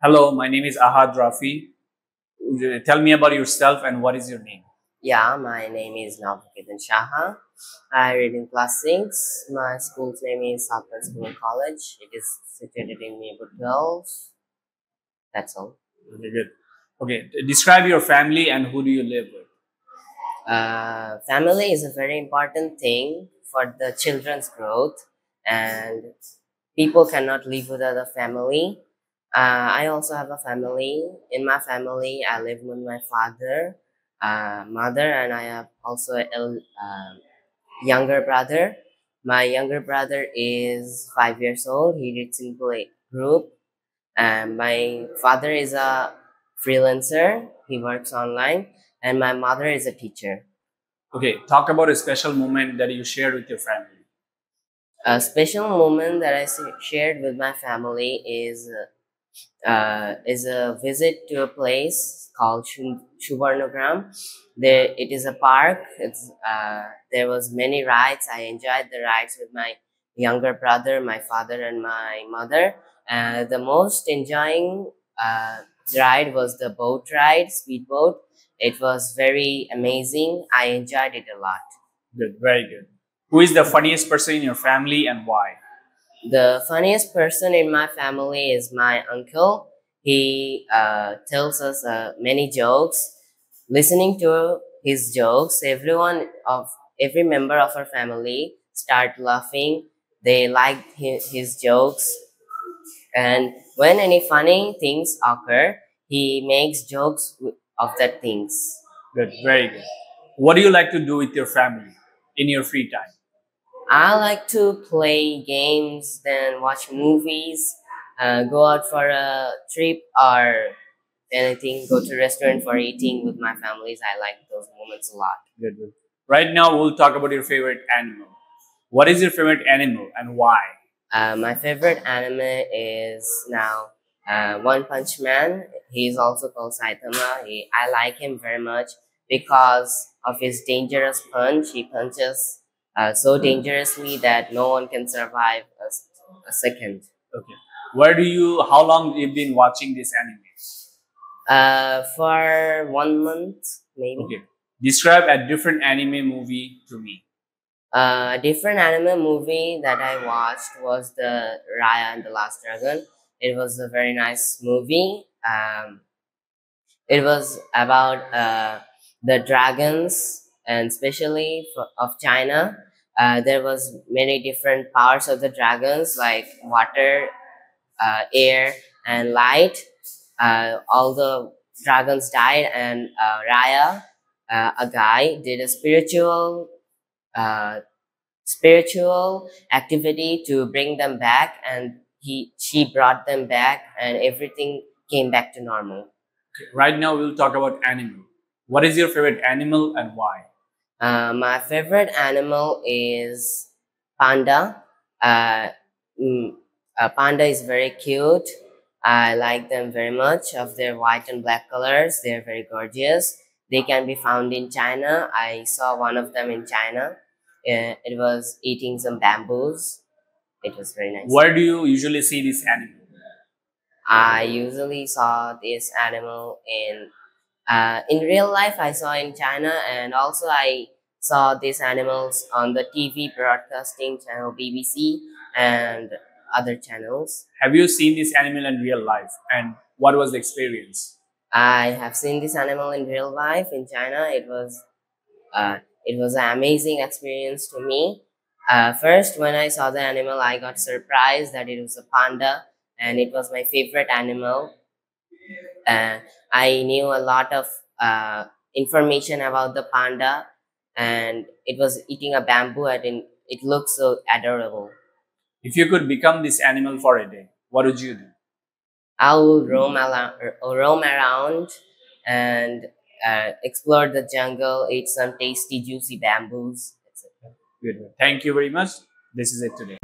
Hello, my name is Ahad Rafi. Tell me about yourself and what is your name? Yeah, my name is Navketan Shaha. I read in class 6. My school's name is Southern School and College. It is situated in neighborhood 12. That's all. Okay, good. Okay, describe your family and who do you live with? Family is a very important thing for the children's growth, and people cannot live without a family. I also have a family. In my family, I live with my father, mother, and I have also a younger brother. My younger brother is 5 years old. He reads in play group. And my father is a freelancer. He works online. And my mother is a teacher. Okay, talk about a special moment that you shared with your family. A special moment that I shared with my family is a visit to a place called Shubarnagram. It is a park. There was many rides. I enjoyed the rides with my younger brother, my father, and my mother. The most enjoying ride was the boat ride, speedboat. It was very amazing. I enjoyed it a lot. Good, very good. Who is the funniest person in your family and why? The funniest person in my family is my uncle. He tells us many jokes. Listening to his jokes, every member of our family start laughing. They like his jokes, and when any funny things occur, he makes jokes of that things. Good, very good. What do you like to do with your family in your free time? I like to play games, then watch movies, go out for a trip, or anything, go to restaurant for eating with my families. I like those moments a lot. Good, good. Right now, we'll talk about your favorite animal. What is your favorite animal and why? My favorite anime is now One Punch Man. He's also called Saitama. I like him very much because of his dangerous punch. He punches so dangerously that no one can survive a second. Okay. How long you've been watching this anime? For 1 month, maybe. Okay. Describe a different anime movie to me. A different anime movie that I watched was the Raya and the Last Dragon. It was a very nice movie. It was about the dragons, and especially of China. There was many different powers of the dragons, like water, air, and light. All the dragons died, and Raya, a guy, did a spiritual activity to bring them back, and she brought them back, and everything came back to normal. Okay. Right now, we'll talk about animal. What is your favorite animal and why? My favorite animal is panda. Panda is very cute. I like them very much of their white and black colors. They're very gorgeous. They can be found in China. I saw one of them in China. It was eating some bamboos. It was very nice. Where do you usually see this animal? I usually saw this animal in real life. I saw in China, and also I saw these animals on the TV broadcasting channel BBC and other channels. Have you seen this animal in real life, and what was the experience? I have seen this animal in real life in China. It was an amazing experience to me. First, when I saw the animal, I got surprised that it was a panda, and it was my favorite animal. I knew a lot of information about the panda, and it was eating a bamboo, and it looked so adorable. If you could become this animal for a day, what would you do? I will roam around and explore the jungle, eat some tasty, juicy bamboos, etc. Good. Thank you very much. This is it today.